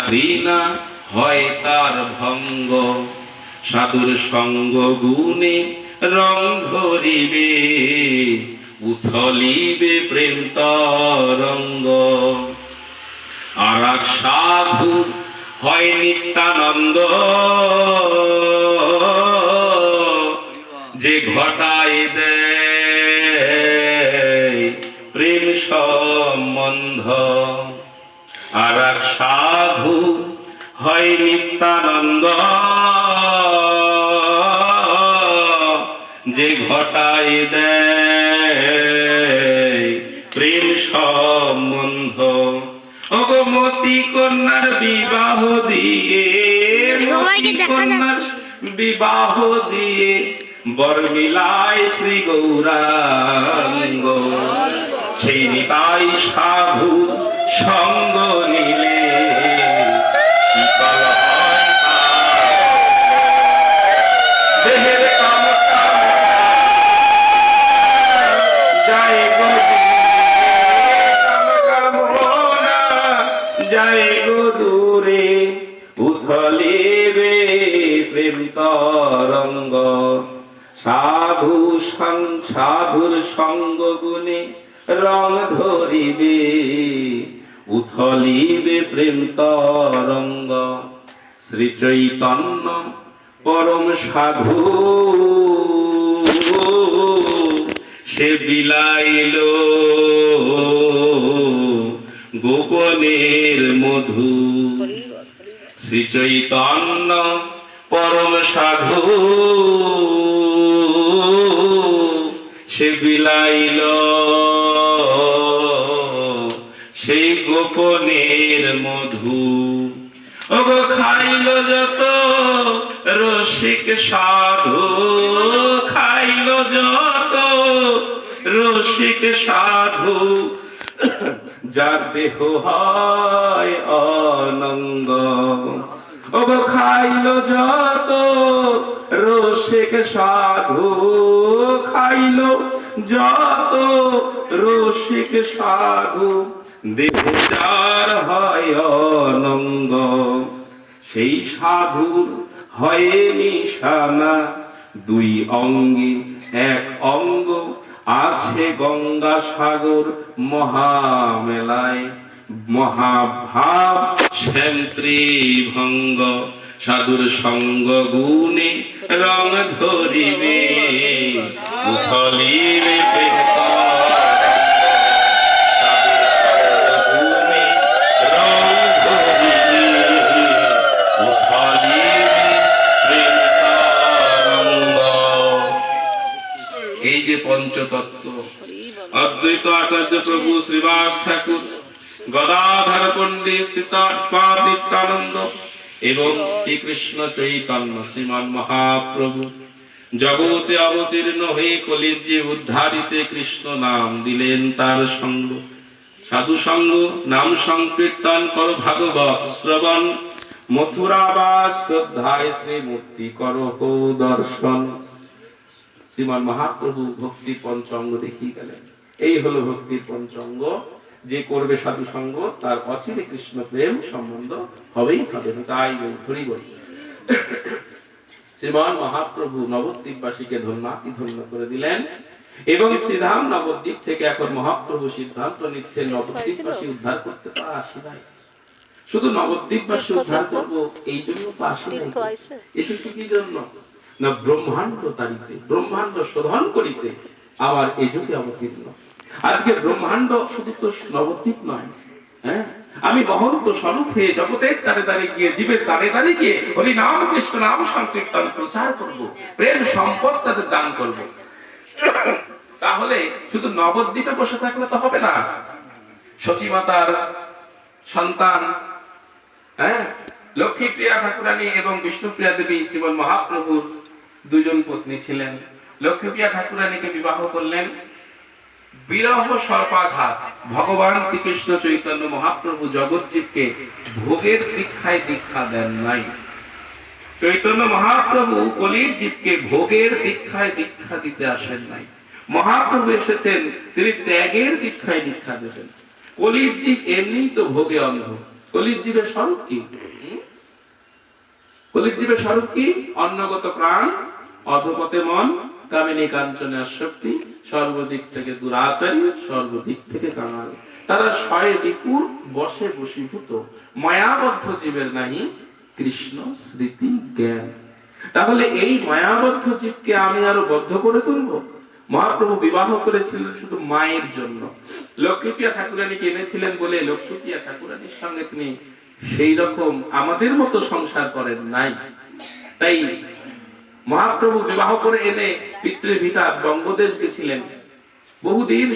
ঘৃণা হয় তার ভঙ্গ, সাধুর সঙ্গ গুণে রং ধরিবে, উথলিবে প্রেম তরঙ্গ। আর এক সাধু হয় নিত্যানন্দ, যে ঘটায় দেয় প্রেম সম্বন্ধ। আর এক সাধু হয় নিত্যানন্দ, যে ঘটায় দেয় প্রেম সম্বন্ধ। অগমতি কন্যার বিবাহ দিয়ে, মতি কন্যার বিবাহ দিয়ে বর মিলায় শ্রী গৌরাঙ্গ। সেই নিতাই সাধু সঙ্গ নিলে শীতল হয় দেহের কামনা যায় গো, কামনা যায় গো দূরে, উথলিবে প্রেম তরঙ্গ। সাধুর সঙ্গ গুণে রং ধরিবে, উথলিবে প্রেম তরঙ্গ। শ্রী চৈতন্য পরম সাধু সে বিলাইল গোপনের মধু। শ্রী চৈতন্য পরম সাধু সে বিলাইল সেই গোপনের মধু। ওগো খাইল যত রসিক সাধু, খাইল যত রসিক সাধু, যার দেহ হয় অনঙ্গ। ওগো খাইল যত রসিক সাধু, খাইল যত রসিক সাধু, দেহ যার হয় অনঙ্গ। সেই সাধুর হয় নিশানা, দুই অঙ্গে এক অঙ্গ আছে গঙ্গা সাগর মহামেলায়। মহাভাব শ্যাম ত্রিভঙ্গ, সাধুর সঙ্গ গুণে রং ধরিবে, উথলিবে প্রেম এই যে পঞ্চতত্ত্ব অদ্বৈত আচার্য প্রভু শ্রীবাস ঠাকুর, গদাধর পণ্ডিত নিত্যানন্দ এবং শ্রীকৃষ্ণ চৈতন্য শ্রীমান মহাপ্রভু জগতে অবতীর্ণ হয়ে কলিযুগে উদ্ধারিতে কৃষ্ণ নাম দিলেন তার সঙ্গ। সাধু সঙ্গ নাম সংকীর্তন কর, ভাগবত শ্রবণ, মথুরাবাস শ্রদ্ধায় শ্রী মূর্তি কর দর্শন। শ্রীমান মহাপ্রভু ভক্তির পঞ্চঙ্গ দেখিয়ে গেলেন। এই হলো ভক্তির পঞ্চঙ্গ। যে করবে সাধু সঙ্গ তার অচিরে কৃষ্ণ প্রেম সম্বন্ধ হবেই হবে। তাই ধরি বলি শ্রীমান মহাপ্রভু নবদ্বীপবাসীকে ধন্যাতি ধন্য করে দিলেন এবং শ্রীধাম নবদ্বীপ থেকে এখন মহাপ্রভু সিদ্ধান্ত নিচ্ছেন নবদ্বীপবাসী উদ্ধার করতে তো আসি নাই, শুধু নবদ্বীপবাসী উদ্ধার করবো এই জন্য তো আসি নাই। এসেছি কি জন্য? না ব্রহ্মাণ্ড তারিতে, ব্রহ্মাণ্ড শোধন করিতে আমার এই যুগে অবতীর্ণ। আজকে ব্রহ্মাণ্ড শুধু তো নবদ্বীপ নয়, হ্যাঁ, আমি মহন্ত স্বরূপ হয়ে জগতের তারে তারে গিয়ে, জীবের তারে তারে গিয়ে হরি নাম কৃষ্ণ নাম সংকীর্তন প্রচার করব, প্রেম সম্পদ তাদের দান করব। তাহলে শুধু নবদ্বীপে বসে থাকলে তো হবে না। সতীমাতার সন্তান, হ্যাঁ, লক্ষ্মীপ্রিয়া ঠাকুরানী এবং বিষ্ণুপ্রিয়া দেবী শ্রীমন মহাপ্রভুর দুজন পত্নী ছিলেন। লক্ষ্মীপ্রিয়া ঠাকুরানীকে বিবাহ করলেন বিরহ সর্পাঘাত। ভগবান শ্রীকৃষ্ণ চৈতন্য মহাপ্রভু জগৎজীবকে ভোগের দীক্ষায় দীক্ষা দেন নাই। চৈতন্য মহাপ্রভু কলির জীবকে ভোগের দীক্ষায় দীক্ষা দিতে আসেন নাই। মহাপ্রভু এসেছেন তিনি ত্যাগের দীক্ষায় দীক্ষা দেবেন। কলির জীব এমনি তো ভোগে অন্ধ, কলির জীবের স্বরূপ কি? কলির জীবের স্বরূপ কি? অন্নগত প্রাণ, অধপতে মন, কামিনী কাঞ্চনে আসক্তি, সর্বদিক থেকে দুরাচারী, সর্বদিক থেকে কাঙাল। তারা শয়ে রিপুর বসে বশীভূত, মায়াবদ্ধ জীবের নাহি কৃষ্ণ স্মৃতি জ্ঞান। তাহলে এই মায়াবদ্ধ জীবকে আমি আরো বদ্ধ করে তুলবো? মহাপ্রভু বিবাহ করেছিলেন শুধু মায়ের জন্য। লক্ষ্মীপ্রিয়া ঠাকুরানীকে এনেছিলেন বলে লক্ষ্মীপ্রিয়া ঠাকুরানীর সঙ্গে তিনি সেই রকম আমাদের মতো সংসার করেন নাই। তাই মহাপ্রভু বিবাহ করে এনে পিতৃভিটা বঙ্গদেশ গেছিলেন। বহুদিন